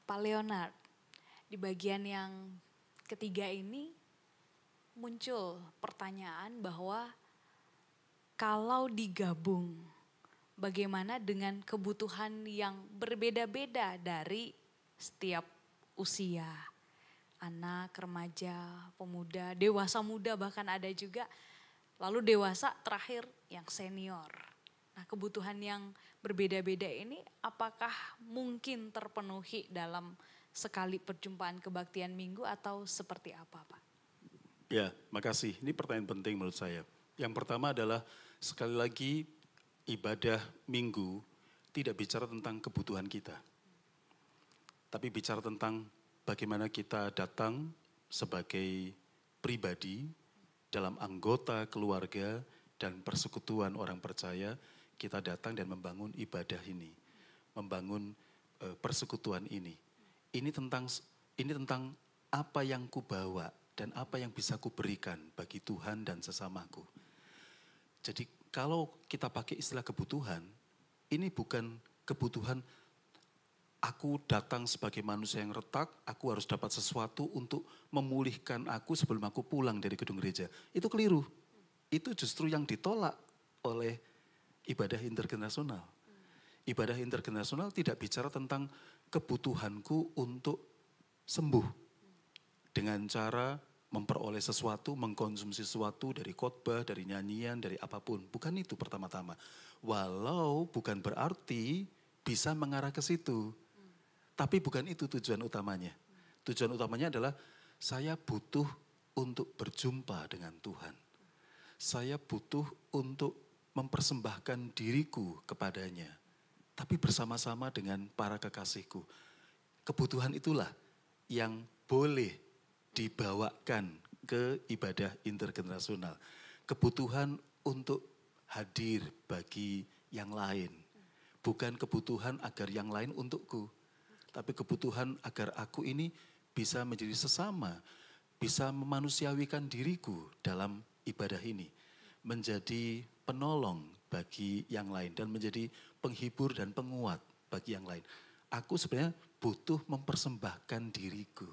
Pak Leonard, di bagian yang ketiga ini muncul pertanyaan bahwa kalau digabung, bagaimana dengan kebutuhan yang berbeda-beda dari setiap usia, anak, remaja, pemuda, dewasa muda bahkan ada juga, lalu dewasa terakhir yang senior. Nah, kebutuhan yang berbeda-beda ini apakah mungkin terpenuhi dalam sekali perjumpaan kebaktian minggu atau seperti apa, Pak? Ya, makasih. Ini pertanyaan penting menurut saya. Yang pertama adalah sekali lagi ibadah minggu tidak bicara tentang kebutuhan kita. Tapi bicara tentang bagaimana kita datang sebagai pribadi dalam anggota keluarga dan persekutuan orang percaya, kita datang dan membangun ibadah ini, membangun persekutuan ini. Ini tentang apa yang kubawa dan apa yang bisa kuberikan bagi Tuhan dan sesamaku. Jadi kalau kita pakai istilah kebutuhan, ini bukan kebutuhan aku datang sebagai manusia yang retak, aku harus dapat sesuatu untuk memulihkan aku sebelum aku pulang dari gedung gereja. Itu keliru. Itu justru yang ditolak oleh ibadah intergenerasional. Ibadah intergenerasional tidak bicara tentang kebutuhanku untuk sembuh. Dengan cara memperoleh sesuatu, mengkonsumsi sesuatu dari khotbah, dari nyanyian, dari apapun. Bukan itu pertama-tama. Walau bukan berarti bisa mengarah ke situ. Tapi bukan itu tujuan utamanya. Tujuan utamanya adalah saya butuh untuk berjumpa dengan Tuhan. Saya butuh untuk mempersembahkan diriku kepadanya. Tapi bersama-sama dengan para kekasihku. Kebutuhan itulah yang boleh dibawakan ke ibadah intergenerasional. Kebutuhan untuk hadir bagi yang lain. Bukan kebutuhan agar yang lain untukku. Tapi kebutuhan agar aku ini bisa menjadi sesama, bisa memanusiawikan diriku dalam ibadah ini. Menjadi penolong bagi yang lain dan menjadi penghibur dan penguat bagi yang lain. Aku sebenarnya butuh mempersembahkan diriku.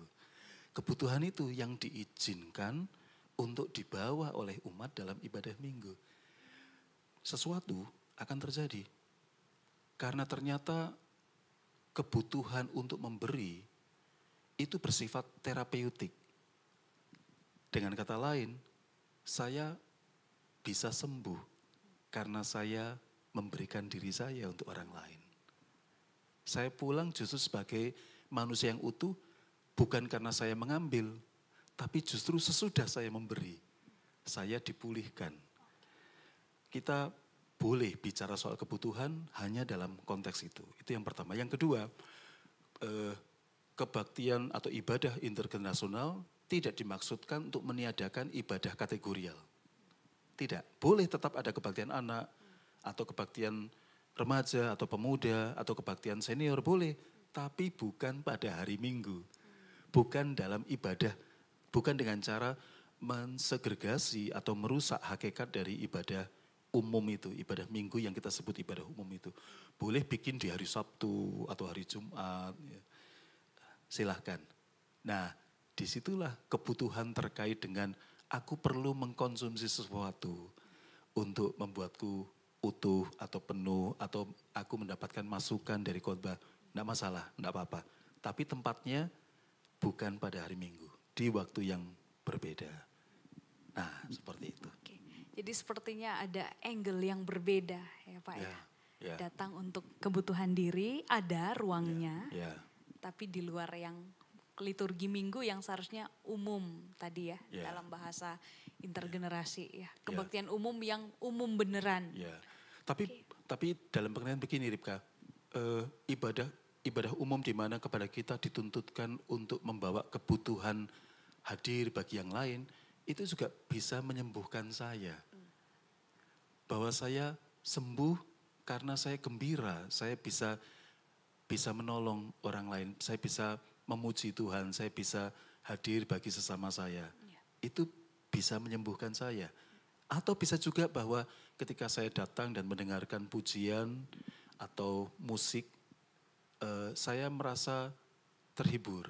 Kebutuhan itu yang diizinkan untuk dibawa oleh umat dalam ibadah minggu. Sesuatu akan terjadi. Karena ternyata kebutuhan untuk memberi itu bersifat terapeutik. Dengan kata lain, saya bisa sembuh karena saya memberikan diri saya untuk orang lain. Saya pulang justru sebagai manusia yang utuh, bukan karena saya mengambil, tapi justru sesudah saya memberi, saya dipulihkan. Kita boleh bicara soal kebutuhan hanya dalam konteks itu. Itu yang pertama. Yang kedua, kebaktian atau ibadah intergenerasional tidak dimaksudkan untuk meniadakan ibadah kategorial. Tidak, boleh tetap ada kebaktian anak atau kebaktian remaja atau pemuda atau kebaktian senior boleh. Tapi bukan pada hari Minggu. Bukan dalam ibadah, bukan dengan cara mensegregasi atau merusak hakikat dari ibadah umum itu, ibadah minggu yang kita sebut ibadah umum itu. Boleh bikin di hari Sabtu atau hari Jumat, ya. Silahkan. Nah, disitulah kebutuhan terkait dengan aku perlu mengkonsumsi sesuatu untuk membuatku utuh atau penuh atau aku mendapatkan masukan dari khotbah. Tidak masalah, tidak apa-apa. Tapi tempatnya bukan pada hari Minggu, di waktu yang berbeda. Nah, seperti itu. Oke. Jadi sepertinya ada angle yang berbeda ya Pak ya. Ya. Datang untuk kebutuhan diri, ada ruangnya. Ya. Tapi di luar yang liturgi minggu yang seharusnya umum tadi ya. Ya. Dalam bahasa intergenerasi ya. Kebaktian umum yang umum beneran. Ya. Tapi dalam pengertian begini Ripka, ibadah umum di mana kepada kita dituntutkan untuk membawa kebutuhan hadir bagi yang lain, itu juga bisa menyembuhkan saya. Bahwa saya sembuh karena saya gembira, saya bisa menolong orang lain, saya bisa memuji Tuhan, saya bisa hadir bagi sesama saya. Itu bisa menyembuhkan saya. Atau bisa juga bahwa ketika saya datang dan mendengarkan pujian atau musik, saya merasa terhibur.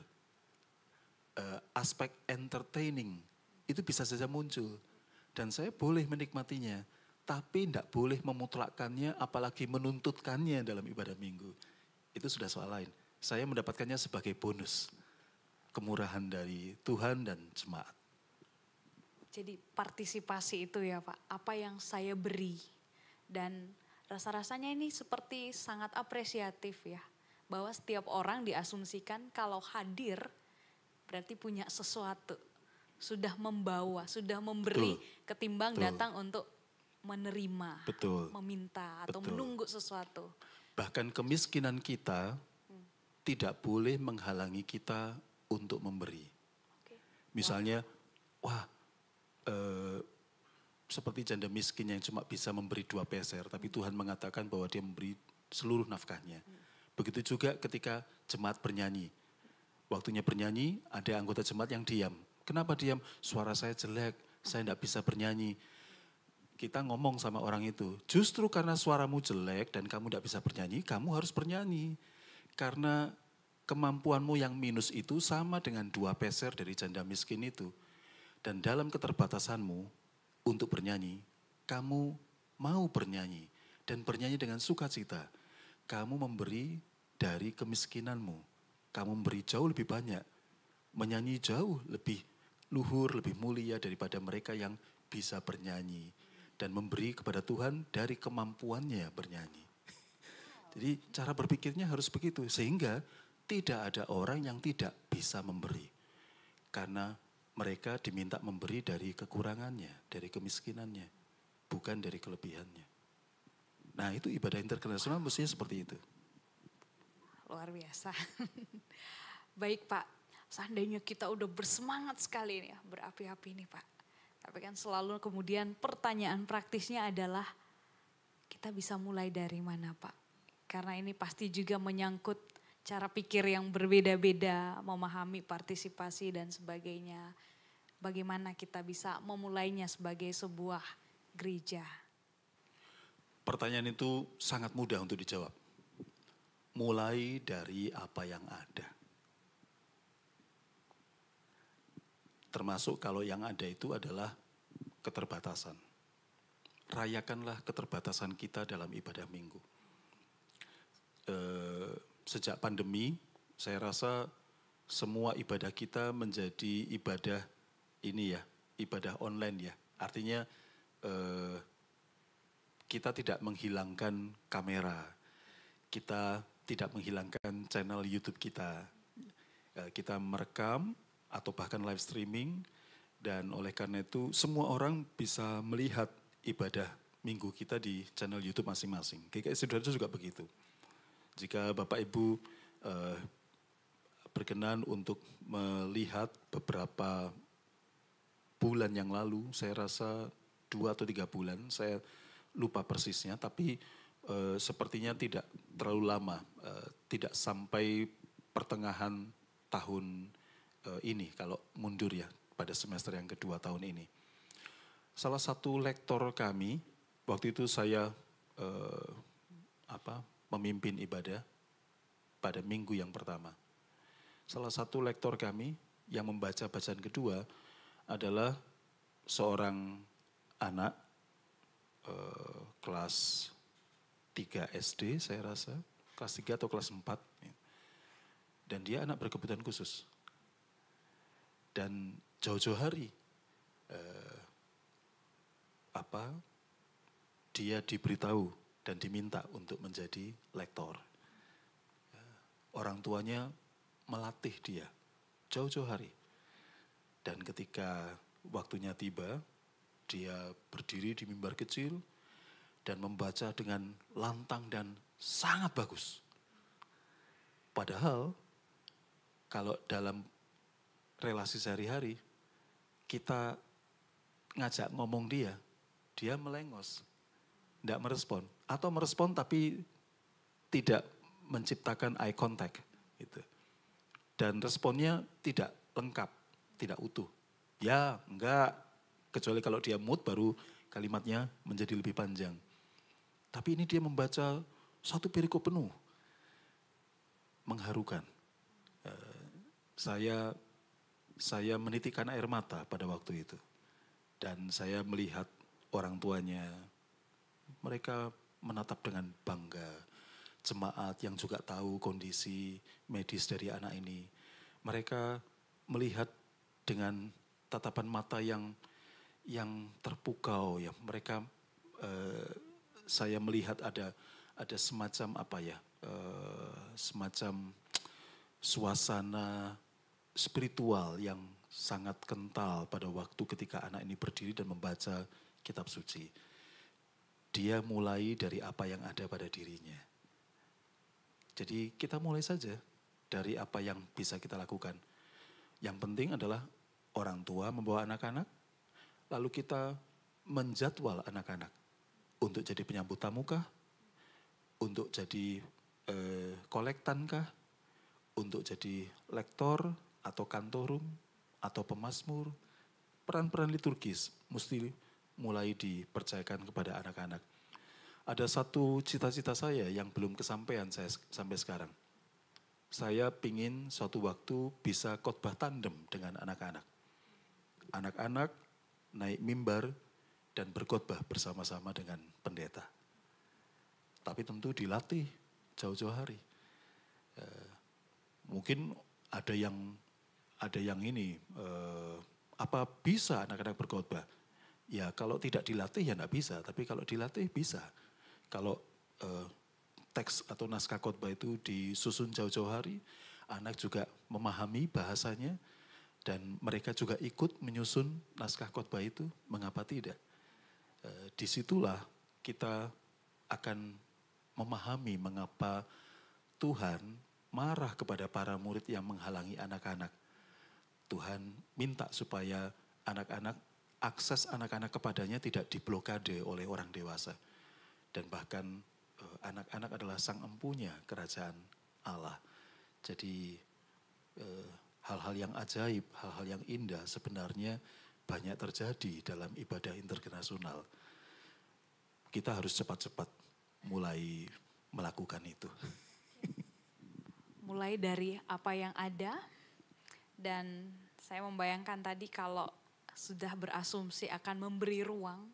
Aspek entertaining itu bisa saja muncul. Dan saya boleh menikmatinya, tapi tidak boleh memutlakkannya apalagi menuntutkannya dalam ibadah minggu. Itu sudah soal lain. Saya mendapatkannya sebagai bonus. Kemurahan dari Tuhan dan jemaat. Jadi partisipasi itu ya Pak, apa yang saya beri. Dan rasa-rasanya ini seperti sangat apresiatif ya. Bahwa setiap orang diasumsikan kalau hadir berarti punya sesuatu. Sudah membawa, sudah memberi ketimbang datang untuk menerima, meminta atau menunggu sesuatu. Bahkan kemiskinan kita tidak boleh menghalangi kita untuk memberi. Misalnya, seperti janda miskin yang cuma bisa memberi 2 peser, tapi Tuhan mengatakan bahwa dia memberi seluruh nafkahnya. Begitu juga ketika jemaat bernyanyi. Waktunya bernyanyi, ada anggota jemaat yang diam. Kenapa diam? Suara saya jelek, saya tidak bisa bernyanyi. Kita ngomong sama orang itu, justru karena suaramu jelek dan kamu tidak bisa bernyanyi, kamu harus bernyanyi. Karena kemampuanmu yang minus itu sama dengan 2 peser dari janda miskin itu. Dan dalam keterbatasanmu untuk bernyanyi, kamu mau bernyanyi. Dan bernyanyi dengan sukacita. Kamu memberi dari kemiskinanmu. Kamu memberi jauh lebih banyak. Menyanyi jauh lebih luhur, lebih mulia daripada mereka yang bisa bernyanyi. Dan memberi kepada Tuhan dari kemampuannya bernyanyi. Jadi cara berpikirnya harus begitu. Sehingga tidak ada orang yang tidak bisa memberi. Karena mereka diminta memberi dari kekurangannya, dari kemiskinannya. Bukan dari kelebihannya. Nah itu ibadah internasional mestinya seperti itu. Luar biasa. Baik Pak, seandainya kita udah bersemangat sekali nih ya, berapi-api nih Pak. Tapi kan selalu kemudian pertanyaan praktisnya adalah kita bisa mulai dari mana Pak? Karena ini pasti juga menyangkut cara pikir yang berbeda-beda, memahami partisipasi dan sebagainya. Bagaimana kita bisa memulainya sebagai sebuah gereja? Pertanyaan itu sangat mudah untuk dijawab. Mulai dari apa yang ada. Termasuk kalau yang ada itu adalah keterbatasan. Rayakanlah keterbatasan kita dalam ibadah minggu. Sejak pandemi, saya rasa semua ibadah kita menjadi ibadah ini ya, ibadah online ya. Artinya kita tidak menghilangkan kamera, kita tidak menghilangkan channel YouTube kita. Kita merekam atau bahkan live streaming dan oleh karena itu semua orang bisa melihat ibadah minggu kita di channel YouTube masing-masing. GKI Sidoarjo juga begitu. Jika Bapak Ibu berkenan untuk melihat beberapa bulan yang lalu, saya rasa 2 atau 3 bulan, saya lupa persisnya, tapi sepertinya tidak terlalu lama, tidak sampai pertengahan tahun ini kalau mundur ya pada semester yang kedua tahun ini. Salah satu lektor kami, waktu itu saya memimpin ibadah pada minggu yang pertama. Salah satu lektor kami yang membaca bacaan kedua adalah seorang anak kelas 3 SD saya rasa, kelas 3 atau kelas 4. Dan dia anak berkebutuhan khusus. Dan jauh-jauh hari dia diberitahu dan diminta untuk menjadi lektor. Orang tuanya melatih dia jauh-jauh hari. Dan ketika waktunya tiba, dia berdiri di mimbar kecil dan membaca dengan lantang dan sangat bagus. Padahal kalau dalam relasi sehari-hari kita ngajak ngomong dia melengos, tidak merespon. Atau merespon tapi tidak menciptakan eye contact. Gitu. Dan responnya tidak lengkap, tidak utuh. Ya, enggak. Kecuali kalau dia mood baru kalimatnya menjadi lebih panjang. Tapi ini dia membaca satu perikop penuh. Mengharukan. saya saya menitikkan air mata pada waktu itu. Dan saya melihat orang tuanya, mereka menatap dengan bangga. Jemaat yang juga tahu kondisi medis dari anak ini. Mereka melihat dengan tatapan mata yang terpukau ya. Mereka saya melihat ada semacam apa ya? Semacam suasana spiritual yang sangat kental pada waktu ketika anak ini berdiri dan membaca kitab suci. Dia mulai dari apa yang ada pada dirinya. Jadi kita mulai saja dari apa yang bisa kita lakukan. Yang penting adalah orang tua membawa anak-anak, lalu kita menjadwal anak-anak untuk jadi penyambut tamu kah, untuk jadi kolektan kah, untuk jadi lektor atau kantorum atau pemazmur. Peran-peran liturgis mesti mulai dipercayakan kepada anak-anak. Ada satu cita-cita saya yang belum kesampaian saya sampai sekarang. Saya pingin suatu waktu bisa khotbah tandem dengan anak-anak. Anak-anak naik mimbar dan berkhotbah bersama-sama dengan pendeta. Tapi tentu dilatih jauh-jauh hari. Mungkin ada yang ini, apa bisa anak-anak berkhotbah? Ya kalau tidak dilatih ya enggak bisa, tapi kalau dilatih bisa. Kalau teks atau naskah khotbah itu disusun jauh-jauh hari, anak juga memahami bahasanya dan mereka juga ikut menyusun naskah khotbah itu, mengapa tidak? Disitulah kita akan memahami mengapa Tuhan marah kepada para murid yang menghalangi anak-anak. Tuhan minta supaya akses anak-anak kepadanya tidak diblokade oleh orang dewasa. Dan bahkan anak-anak adalah sang empunya kerajaan Allah. Jadi hal-hal yang ajaib, hal-hal yang indah sebenarnya banyak terjadi dalam ibadah intergenerasional. Kita harus cepat-cepat mulai melakukan itu. Mulai dari apa yang ada, dan saya membayangkan tadi kalau sudah berasumsi akan memberi ruang,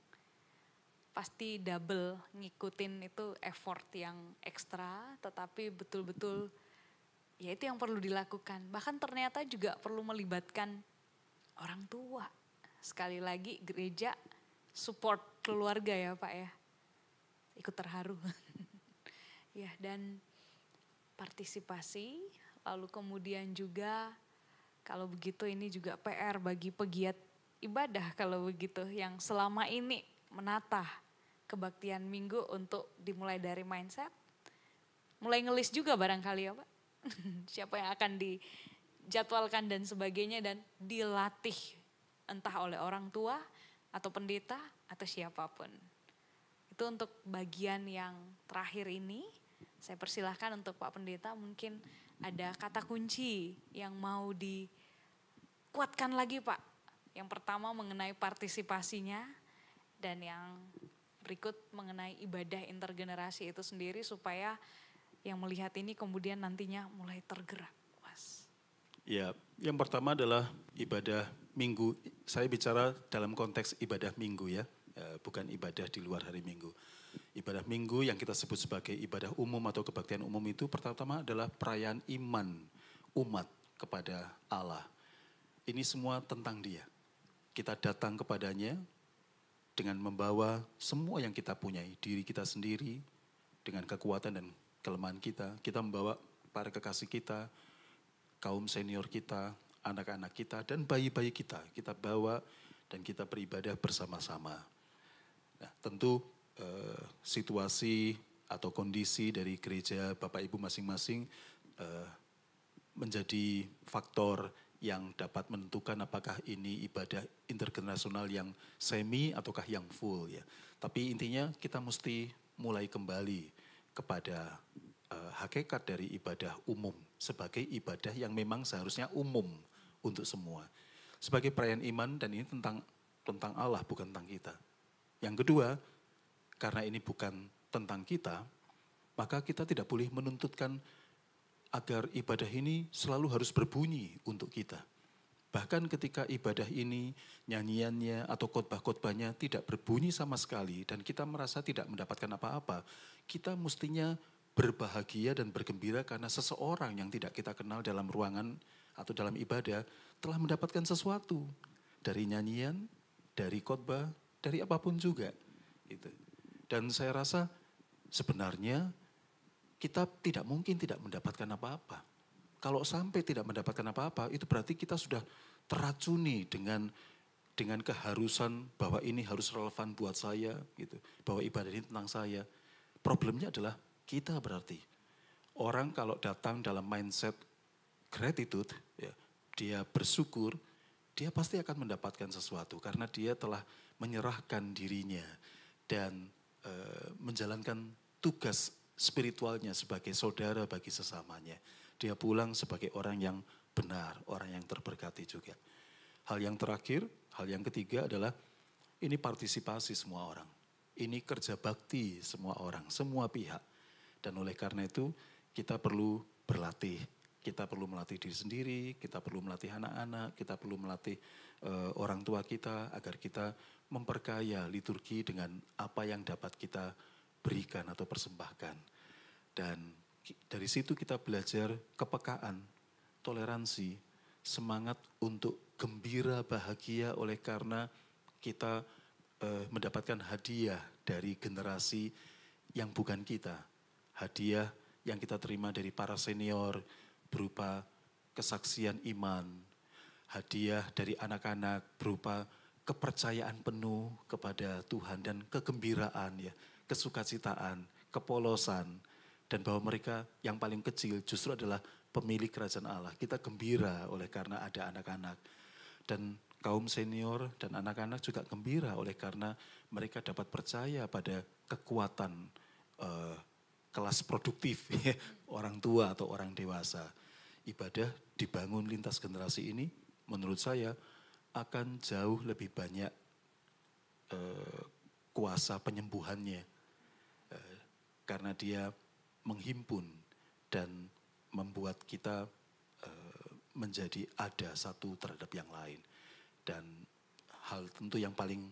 pasti double ngikutin itu effort yang ekstra, tetapi betul-betul ya itu yang perlu dilakukan. Bahkan ternyata juga perlu melibatkan orang tua. Sekali lagi gereja support keluarga ya Pak ya. Ikut terharu. Ya, dan partisipasi, lalu kemudian juga kalau begitu ini juga PR bagi pegiat ibadah kalau begitu yang selama ini menata kebaktian minggu untuk dimulai dari mindset. Mulai ngelis juga barangkali ya Pak. Siapa yang akan dijadwalkan dan sebagainya dan dilatih entah oleh orang tua atau pendeta atau siapapun. Itu untuk bagian yang terakhir ini. Saya persilahkan untuk Pak Pendeta mungkin ada kata kunci yang mau dikuatkan lagi Pak. Yang pertama mengenai partisipasinya dan yang berikut mengenai ibadah intergenerasi itu sendiri supaya yang melihat ini kemudian nantinya mulai tergerak. Mas. Ya, yang pertama adalah ibadah minggu. Saya bicara dalam konteks ibadah minggu ya, bukan ibadah di luar hari minggu. Ibadah minggu yang kita sebut sebagai ibadah umum atau kebaktian umum itu pertama adalah perayaan iman umat kepada Allah. Ini semua tentang Dia. Kita datang kepadanya dengan membawa semua yang kita punyai, diri kita sendiri dengan kekuatan dan kelemahan kita. Kita membawa para kekasih kita, kaum senior kita, anak-anak kita, dan bayi-bayi kita. Kita bawa dan kita beribadah bersama-sama. Nah, tentu situasi atau kondisi dari gereja Bapak Ibu masing-masing menjadi faktor yang dapat menentukan apakah ini ibadah intergenerasional yang semi ataukah yang full ya. Tapi intinya kita mesti mulai kembali kepada hakikat dari ibadah umum sebagai ibadah yang memang seharusnya umum untuk semua. Sebagai perayaan iman dan ini tentang Allah bukan tentang kita. Yang kedua, karena ini bukan tentang kita, maka kita tidak boleh menuntutkan agar ibadah ini selalu harus berbunyi untuk kita. Bahkan ketika ibadah ini, nyanyiannya atau khotbah-khotbahnya tidak berbunyi sama sekali dan kita merasa tidak mendapatkan apa-apa, kita mestinya berbahagia dan bergembira karena seseorang yang tidak kita kenal dalam ruangan atau dalam ibadah telah mendapatkan sesuatu dari nyanyian, dari khotbah, dari apapun juga. Gitu. Dan saya rasa sebenarnya kita tidak mungkin tidak mendapatkan apa-apa. Kalau sampai tidak mendapatkan apa-apa, itu berarti kita sudah teracuni dengan keharusan bahwa ini harus relevan buat saya, gitu. Bahwa ibadah ini tentang saya. Problemnya adalah kita berarti. Orang kalau datang dalam mindset gratitude, ya, dia bersyukur, dia pasti akan mendapatkan sesuatu karena dia telah menyerahkan dirinya dan menjalankan tugas spiritualnya sebagai saudara bagi sesamanya. Dia pulang sebagai orang yang benar, orang yang terberkati juga. Hal yang terakhir, hal yang ketiga adalah ini partisipasi semua orang. Ini kerja bakti semua orang, semua pihak. Dan oleh karena itu kita perlu berlatih. Kita perlu melatih diri sendiri, kita perlu melatih anak-anak, kita perlu melatih orang tua kita agar kita memperkaya liturgi dengan apa yang dapat kita berikan atau persembahkan. Dan dari situ kita belajar kepekaan, toleransi, semangat untuk gembira, bahagia oleh karena kita mendapatkan hadiah dari generasi yang bukan kita. Hadiah yang kita terima dari para senior berupa kesaksian iman. Hadiah dari anak-anak berupa kepercayaan penuh kepada Tuhan dan kegembiraan, ya, kesukacitaan, kepolosan. Dan bahwa mereka yang paling kecil justru adalah pemilik kerajaan Allah. Kita gembira oleh karena ada anak-anak. Dan kaum senior dan anak-anak juga gembira oleh karena mereka dapat percaya pada kekuatan kelas produktif, orang tua atau orang dewasa. Ibadah dibangun lintas generasi ini menurut saya akan jauh lebih banyak kuasa penyembuhannya. Karena dia menghimpun dan membuat kita menjadi ada satu terhadap yang lain. Dan hal tentu yang paling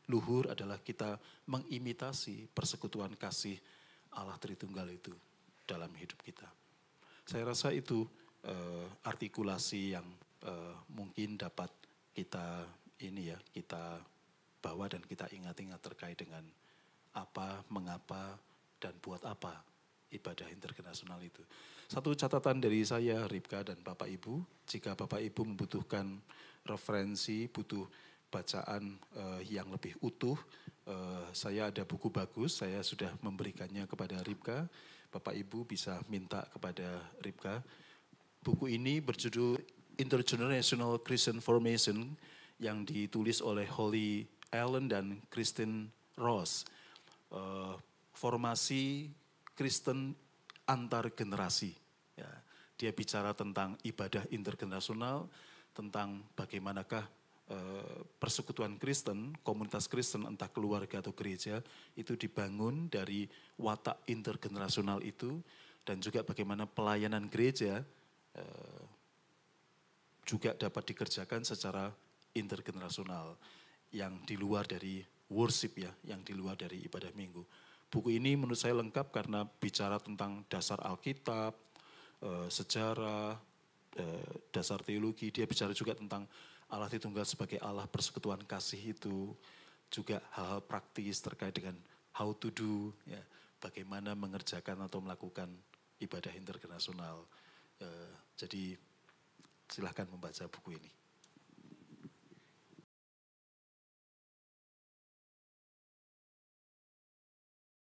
luhur adalah kita mengimitasi persekutuan kasih Allah Tritunggal itu dalam hidup kita. Saya rasa itu artikulasi yang mungkin dapat kita kita bawa dan kita ingat-ingat terkait dengan apa, mengapa, dan buat apa ibadah internasional itu. Satu catatan dari saya, Ripka dan Bapak Ibu, jika Bapak Ibu membutuhkan referensi, butuh bacaan yang lebih utuh, saya ada buku bagus, saya sudah memberikannya kepada Ripka. Bapak Ibu bisa minta kepada Ripka. Buku ini berjudul Intergenerational Christian Formation yang ditulis oleh Holly Allen dan Kristen Ross. Formasi Kristen antar generasi. Ya, dia bicara tentang ibadah intergenerasional, tentang bagaimanakah persekutuan Kristen, komunitas Kristen entah keluarga atau gereja itu dibangun dari watak intergenerasional itu, dan juga bagaimana pelayanan gereja juga dapat dikerjakan secara intergenerasional yang di luar dari worship, ya, yang di luar dari ibadah minggu. Buku ini menurut saya lengkap karena bicara tentang dasar Alkitab, sejarah, dasar teologi. Dia bicara juga tentang Allah Tritunggal sebagai Allah persekutuan kasih itu. Juga hal-hal praktis terkait dengan how to do, ya, bagaimana mengerjakan atau melakukan ibadah internasional. Jadi silahkan membaca buku ini.